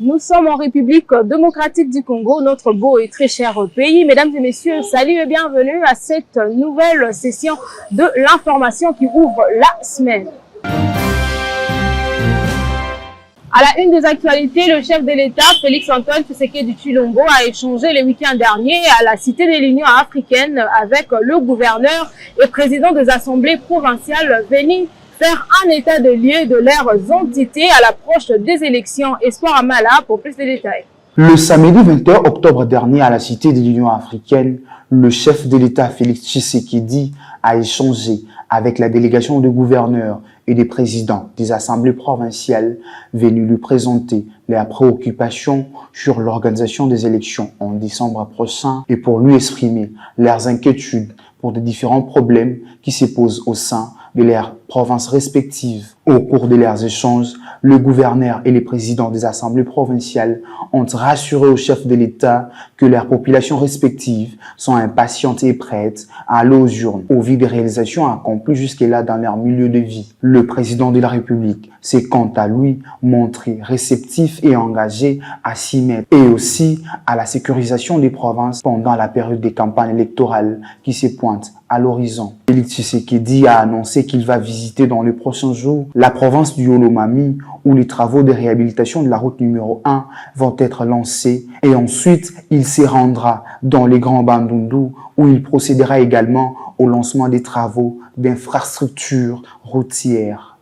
Nous sommes en République démocratique du Congo, notre beau et très cher pays. Mesdames et messieurs, salut et bienvenue à cette nouvelle session de l'information qui ouvre la semaine. À la une des actualités, le chef de l'État, Félix-Antoine Tshisekedi Tshilombo, a échangé le week-end dernier à la Cité de l'Union africaine avec le gouverneur et président des assemblées provinciales venus faire un état de lieu de leurs entités à l'approche des élections. Espoir Amala pour plus de détails. Le samedi 21 octobre dernier à la Cité de l'Union africaine, le chef de l'État Félix Tshisekedi a échangé avec la délégation de gouverneurs et des présidents des assemblées provinciales venus lui présenter leurs préoccupations sur l'organisation des élections en décembre prochain et pour lui exprimer leurs inquiétudes pour des différents problèmes qui se posent au sein de leurs provinces respectives. Au cours de leurs échanges, le gouverneur et les présidents des assemblées provinciales ont rassuré au chef de l'État que leurs populations respectives sont impatientes et prêtes à aller aux urnes au vu des réalisations accomplies jusque-là dans leur milieu de vie. Le président de la République s'est quant à lui montré réceptif et engagé à s'y mettre et aussi à la sécurisation des provinces pendant la période des campagnes électorales qui se pointent à l'horizon. Félix Tshisekedi a annoncé qu'il va visiter dans les prochains jours la province du Olomami où les travaux de réhabilitation de la route numéro 1 vont être lancés et ensuite il se rendra dans les Grands Bandundu où il procédera également au lancement des travaux d'infrastructures routières.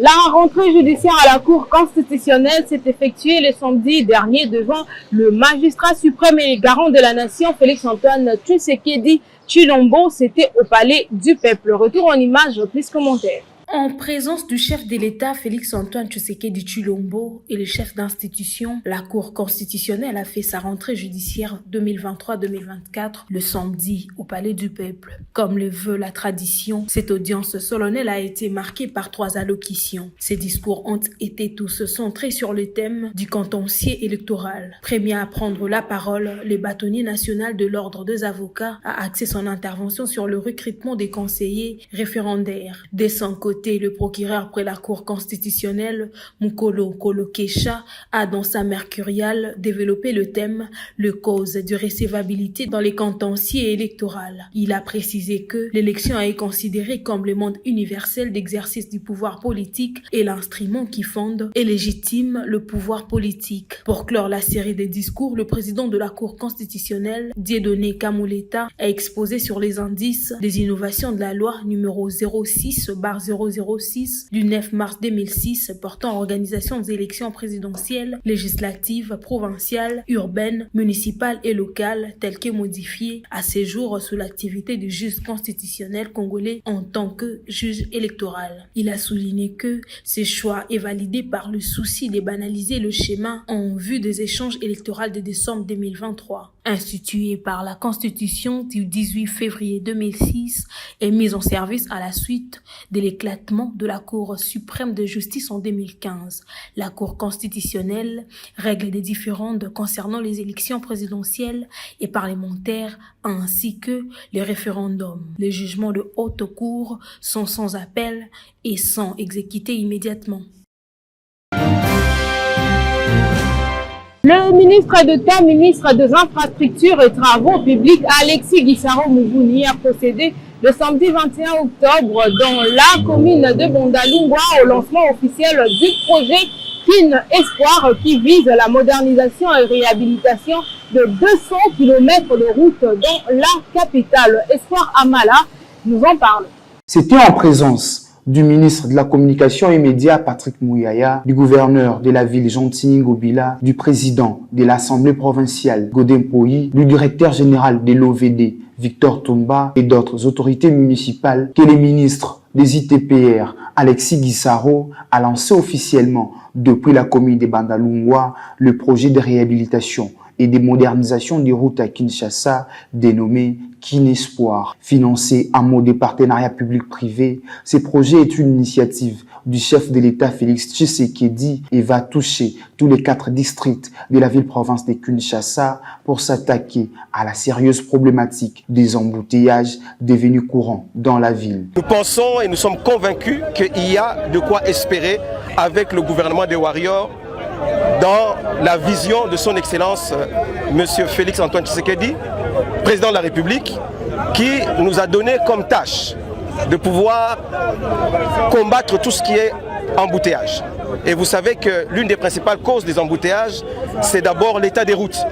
La rentrée judiciaire à la Cour constitutionnelle s'est effectuée le samedi dernier devant le magistrat suprême et garant de la nation, Félix-Antoine Tshisekedi Tshilombo. C'était au Palais du Peuple. Retour en images, plus commentaires. En présence du chef de l'État Félix-Antoine Tshisekedi Tshilombo et le chef d'institution, la Cour constitutionnelle a fait sa rentrée judiciaire 2023-2024 le samedi au Palais du Peuple. Comme le veut la tradition, cette audience solennelle a été marquée par 3 allocutions. Ces discours ont été tous centrés sur le thème du contentieux électoral. Premier à prendre la parole, le bâtonnier national de l'Ordre des avocats a axé son intervention sur le recrutement des conseillers référendaires. De son côté, le procureur près la Cour constitutionnelle, Mukolo Kolokesha, a dans sa mercuriale développé le thème « Le cause de recevabilité dans les contentieux électoraux ». Il a précisé que l'élection est considérée comme le mode universel d'exercice du pouvoir politique et l'instrument qui fonde et légitime le pouvoir politique. Pour clore la série des discours, le président de la Cour constitutionnelle, Dieudonné Kamuleta, a exposé sur les indices des innovations de la loi numéro 06/006 du 9 mars 2006 portant organisation des élections présidentielles, législatives, provinciales, urbaines, municipales et locales, telles que modifiées à ces jours sous l'activité du juge constitutionnel congolais en tant que juge électoral. Il a souligné que ce choix est validé par le souci de banaliser le schéma en vue des échanges électoraux de décembre 2023. Institué par la Constitution du 18 février 2006 et mise en service à la suite de l'éclatement de la Cour suprême de justice en 2015. La Cour constitutionnelle règle des différends concernant les élections présidentielles et parlementaires ainsi que les référendums. Les jugements de haute cour sont sans appel et sont exécutés immédiatement. Le ministre d'État, ministre des Infrastructures et Travaux Publics, Alexis Gisaro Mouvouni, a procédé le samedi 21 octobre dans la commune de Bondalungwa au lancement officiel du projet Kin Espoir qui vise la modernisation et réhabilitation de 200 km de route dans la capitale. Espoir Amala nous en parle. C'était en présence du ministre de la Communication et Médias Patrick Mouyaya, du gouverneur de la ville Gentilly Ngobila, du président de l'Assemblée provinciale Godin Poyi, du directeur général de l'OVD Victor Tomba et d'autres autorités municipales que les ministres des ITPR Alexis Gisaro a lancé officiellement depuis la commune de Bandalungwa le projet de réhabilitation et de modernisation des routes à Kinshasa dénommé Kin Espoir. Financé en mode de partenariat public-privé, ce projet est une initiative du chef de l'État Félix Tshisekedi et va toucher tous les 4 districts de la ville-province de Kinshasa pour s'attaquer à la sérieuse problématique des embouteillages devenus courants dans la ville. Nous pensons et nous sommes convaincus qu'il y a de quoi espérer avec le gouvernement des Warriors dans la vision de son Excellence M. Félix Antoine Tshisekedi, président de la République, qui nous a donné comme tâche de pouvoir combattre tout ce qui est embouteillage. Et vous savez que l'une des principales causes des embouteillages, c'est d'abord l'état des routes.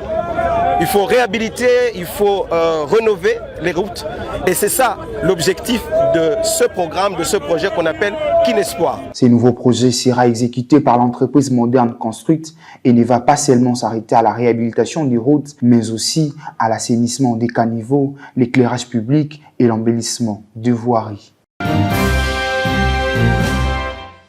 Il faut réhabiliter, il faut rénover les routes. Et c'est ça l'objectif de ce programme, de ce projet qu'on appelle Kinespoir. Ce nouveau projet sera exécuté par l'entreprise Moderne Construct et ne va pas seulement s'arrêter à la réhabilitation des routes, mais aussi à l'assainissement des caniveaux, l'éclairage public et l'embellissement de voiries.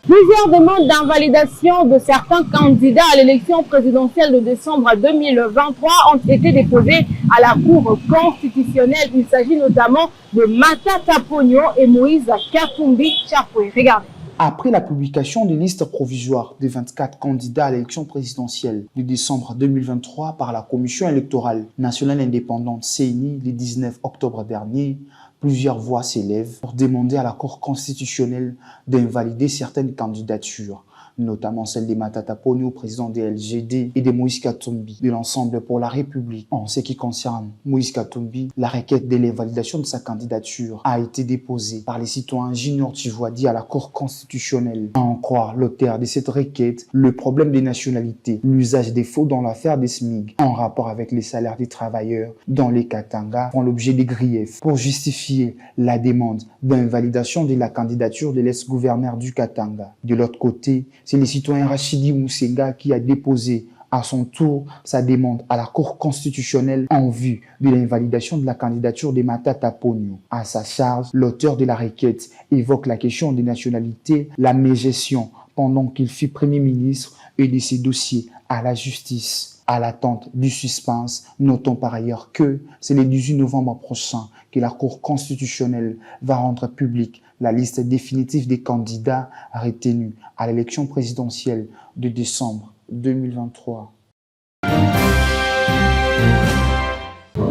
Plusieurs demandes d'invalidation de certains candidats à l'élection présidentielle de décembre 2023 ont été déposées à la Cour constitutionnelle. Il s'agit notamment de Matata Ponyo et Moïse Katumbi Chapwe. Regardez. Après la publication des listes provisoires des 24 candidats à l'élection présidentielle de décembre 2023 par la Commission électorale nationale indépendante CENI le 19 octobre dernier, plusieurs voix s'élèvent pour demander à la Cour constitutionnelle d'invalider certaines candidatures, notamment celle de Matata Ponyo, président des LGD, et de Moïse Katumbi, de l'Ensemble pour la République. En ce qui concerne Moïse Katumbi, la requête de l'invalidation de sa candidature a été déposée par les citoyens Junior Tivouadi à la Cour constitutionnelle. À en croire l'auteur de cette requête, le problème des nationalités, l'usage des faux dans l'affaire des SMIC, en rapport avec les salaires des travailleurs dans les Katanga, font l'objet des griefs pour justifier la demande d'invalidation de la candidature de l'ex-gouverneur du Katanga. De l'autre côté, c'est le citoyen Rachidi Moussenga qui a déposé à son tour sa demande à la Cour constitutionnelle en vue de l'invalidation de la candidature de Matata Ponyo. À sa charge, l'auteur de la requête évoque la question des nationalités, la mégestion pendant qu'il fut Premier ministre et de ses dossiers à la justice. À l'attente du suspense, notons par ailleurs que c'est le 18 novembre prochain que la Cour constitutionnelle va rendre publique la liste définitive des candidats retenus à l'élection présidentielle de décembre 2023.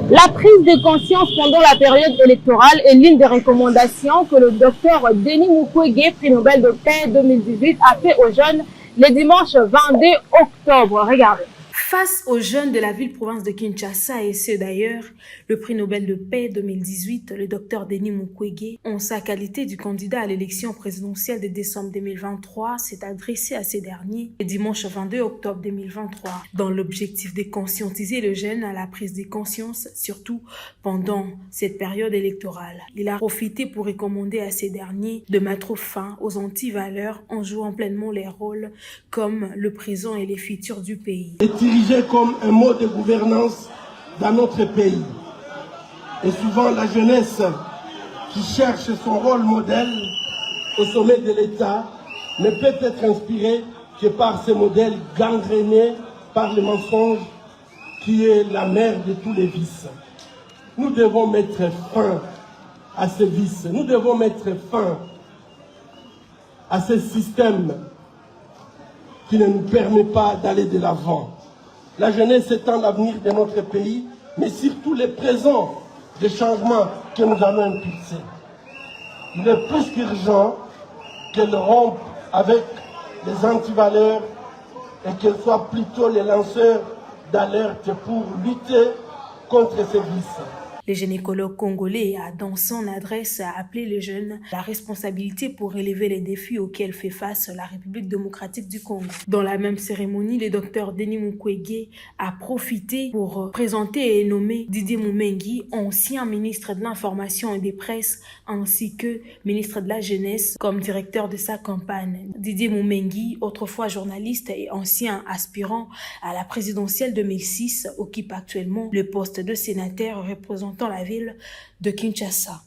La prise de conscience pendant la période électorale est l'une des recommandations que le docteur Denis Mukwege, prix Nobel de paix 2018, a fait aux jeunes le dimanche 22 octobre. Regardez. Face aux jeunes de la ville-province de Kinshasa et ceux d'ailleurs, le prix Nobel de paix 2018, le docteur Denis Mukwege, en sa qualité du candidat à l'élection présidentielle de décembre 2023, s'est adressé à ces derniers le dimanche 22 octobre 2023 dans l'objectif de conscientiser les jeunes à la prise de conscience, surtout pendant cette période électorale. Il a profité pour recommander à ces derniers de mettre fin aux antivaleurs en jouant pleinement les rôles comme le présent et les futurs du pays. Dirigé comme un mode de gouvernance dans notre pays. Et souvent la jeunesse qui cherche son rôle modèle au sommet de l'État ne peut être inspirée que par ce modèle gangréné par le mensonge qui est la mère de tous les vices. Nous devons mettre fin à ces vices. Nous devons mettre fin à ce système qui ne nous permet pas d'aller de l'avant. La jeunesse étant l'avenir de notre pays, mais surtout les présents des changements que nous allons impulser. Il est plus qu'urgent qu'elle rompe avec les antivaleurs et qu'elle soit plutôt les lanceurs d'alerte pour lutter contre ces vices. Le gynécologue congolais a, dans son adresse, appelé les jeunes à la responsabilité pour relever les défis auxquels fait face la République démocratique du Congo. Dans la même cérémonie, le docteur Denis Mukwege a profité pour présenter et nommer Didier Mumengi, ancien ministre de l'Information et des Presses, ainsi que ministre de la Jeunesse, comme directeur de sa campagne. Didier Mumengi, autrefois journaliste et ancien aspirant à la présidentielle 2006, occupe actuellement le poste de sénateur représentant la ville de Kinshasa.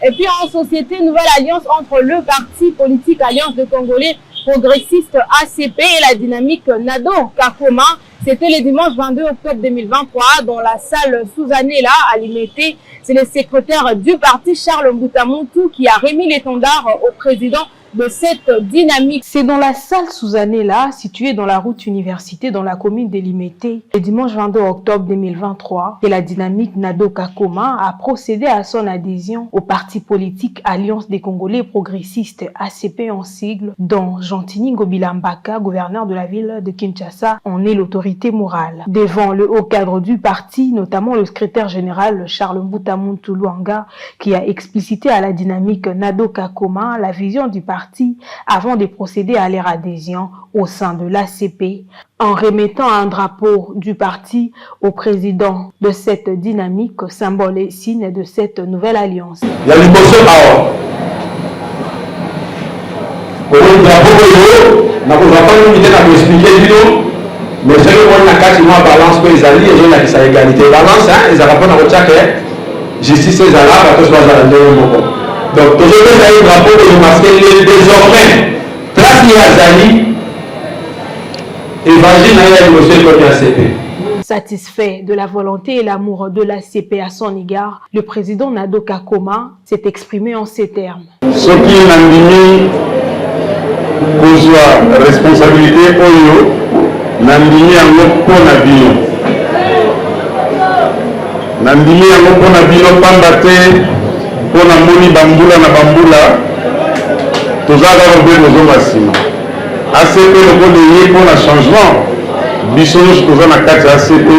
Et puis en société, nouvelle alliance entre le parti politique Alliance de Congolais progressistes ACP et la dynamique Nado Kakoma. C'était le dimanche 22 octobre 2023 dans la salle Suzanela à Limete. C'est le secrétaire du parti Charles Mbutamuntu qui a remis l'étendard au président de cette dynamique. C'est dans la salle Suzanne-là, située dans la route Université dans la commune de Limete, le dimanche 22 octobre 2023, que la dynamique Nado Kakoma a procédé à son adhésion au parti politique Alliance des Congolais progressistes ACP en sigle, dont Jantini Ngobilambaka, gouverneur de la ville de Kinshasa, en est l'autorité morale. Devant le haut cadre du parti, notamment le secrétaire général Charles Mbutamuntu Luanga, qui a explicité à la dynamique Nado Kakoma la vision du parti avant de procéder à leur adhésion au sein de l'ACP, en remettant un drapeau du parti au président de cette dynamique, symbole et signe de cette nouvelle alliance. Il y a l'émotion à le drapeau, n'a pas limité à expliquer, mais je vais voir la balance que les alliés, ils ont la égalité. Balance, ils ont la justice, ils ont la donc, toujours le drapeau de masquer désormais, place Niazali, évangile à l'émotion côté ACP. Satisfait de la volonté et l'amour de l'ACP à son égard, le président Nado Kakoma s'est exprimé en ces termes. Ce qui est l'andimi, la responsabilité, Oyo, l'andimi en pour la bio. L'andimi en pour la bio, Pambate. Pour la moni bambula na bambula tozala robe bozonga sima ACP le pour le changement bisonos tozala na kati ACP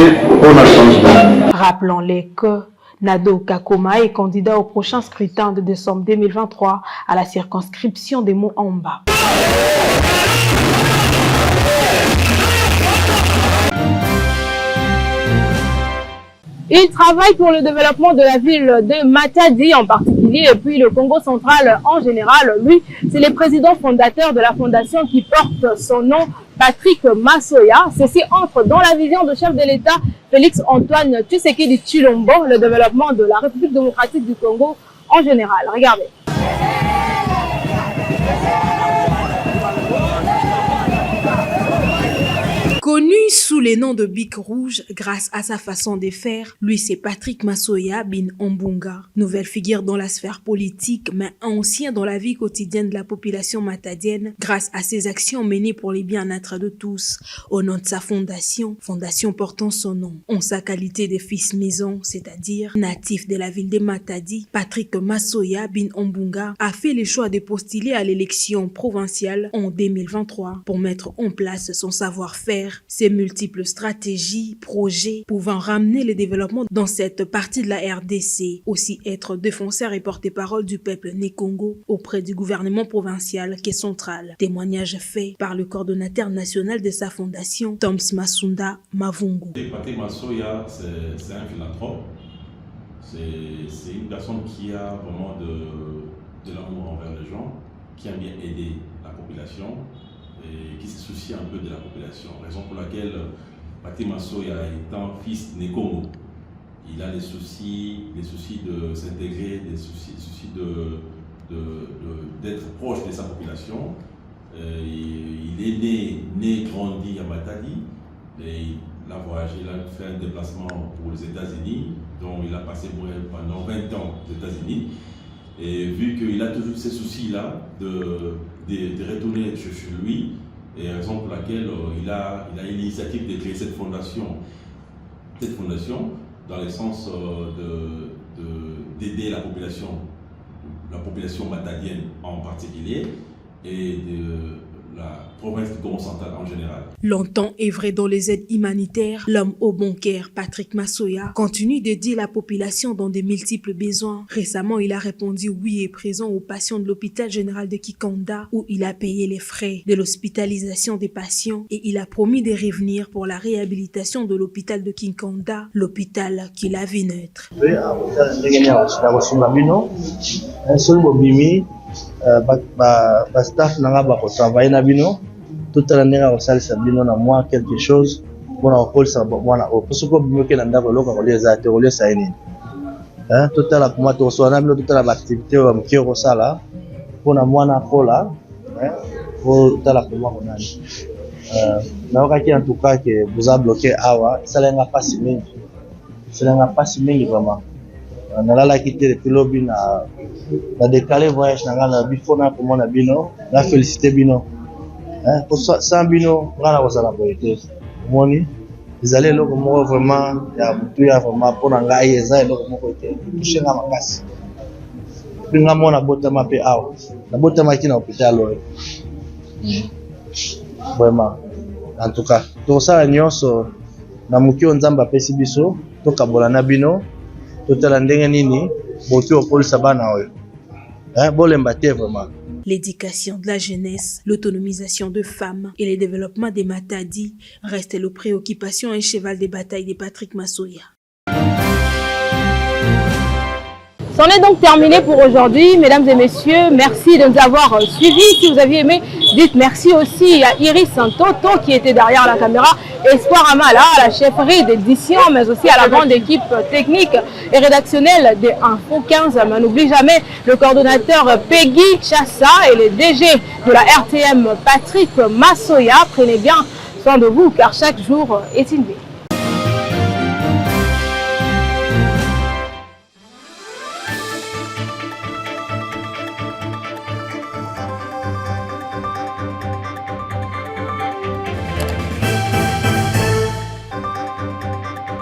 pour le changement. Rappelons-les que Nado Kakoma est candidat au prochain scrutin de décembre 2023 à la circonscription des Moamba. Il travaille pour le développement de la ville de Matadi en particulier et puis le Congo central en général. Lui, c'est le président fondateur de la fondation qui porte son nom, Patrick Massoya. Ceci entre dans la vision du chef de l'État, Félix Antoine Tshisekedi Tshilombo, le développement de la République démocratique du Congo en général. Regardez. Connu sous les noms de Bic Rouge grâce à sa façon de faire, lui c'est Patrick Massoya bin Ombunga. Nouvelle figure dans la sphère politique mais ancien dans la vie quotidienne de la population matadienne grâce à ses actions menées pour les bien-être de tous. Au nom de sa fondation portant son nom. En sa qualité de fils maison, c'est-à-dire natif de la ville de Matadi, Patrick Massoya bin Ombunga a fait le choix de postuler à l'élection provinciale en 2023 pour mettre en place son savoir-faire, ses multiples stratégies, projets pouvant ramener le développement dans cette partie de la RDC, aussi être défenseur et porte-parole du peuple né Congo auprès du gouvernement provincial qui est central. Témoignage fait par le coordonnateur national de sa fondation, Toms Masunda Mavungu. Patrick Massoya, c'est un philanthrope, c'est une personne qui a vraiment de l'amour envers les gens, qui aime bien aider la population et qui se soucie un peu de la population. Raison pour laquelle Patrick Massoya, étant fils né Congo, il a les soucis de s'intégrer, des soucis d'être proche de sa population. Il est né, grandi à Matadi, et il a voyagé, il a fait un déplacement pour les États-Unis, dont il a passé pendant 20 ans aux États-Unis. Et vu qu'il a toujours ces soucis-là de retourner chez lui, et raison pour laquelle il a l'initiative de créer cette fondation dans le sens d'aider la population matadienne en particulier, et de la province du Congo central en général. Longtemps œuvré dans les aides humanitaires, l'homme au bon cœur, Patrick Massoya, continue d'aider la population dans de multiples besoins. Récemment, il a répondu oui et présent aux patients de l'hôpital général de Kikonda, où il a payé les frais de l'hospitalisation des patients et il a promis de revenir pour la réhabilitation de l'hôpital de Kikonda, l'hôpital qu'il a vu naître. Staff nanga bako travailler na bino toute l'année na osalisa bino na moi quelque chose bona okolisa bona opusoko bimoke na ndako loka koleza te kolesa nini toute la kuma to so na bino toute la activité wa mkio sala bona mwana kola toute la kuma konani na okaki en tout cas que vous a bloqué awa ça lenga pas si mingi vraiment nalala quitté depuis lobby na décalé voyage na bifona comment na bino na félicité bino pour sans bino ngana kozala boyete moni ezali eloko moko vraiment ya mutu ya vraiment mpona ngai eza eloko moko ete touche nga makasi mpe nga mona botama mpe awa nabotamaki na hôpital oyo vraiment en tout cas tokosala nyonso na moki oyo nzambe apesi biso tokabola na bino totala ndenge nini boki okolisa bana oyo bolemba te vraiment. L'éducation de la jeunesse, l'autonomisation de femmes et le développement des Matadi restent les préoccupations et cheval de bataille de Patrick Massoya. C'en est donc terminé pour aujourd'hui, mesdames et messieurs. Merci de nous avoir suivis. Si vous aviez aimé, dites merci aussi à Iris Santoto qui était derrière la caméra, Espoir Amala à la chefferie d'édition, mais aussi à la grande équipe technique et rédactionnelle de Info 15. Mais n'oublie jamais le coordonnateur Peggy Chassa et le DG de la RTM Patrick Massoya. Prenez bien soin de vous car chaque jour est une vie.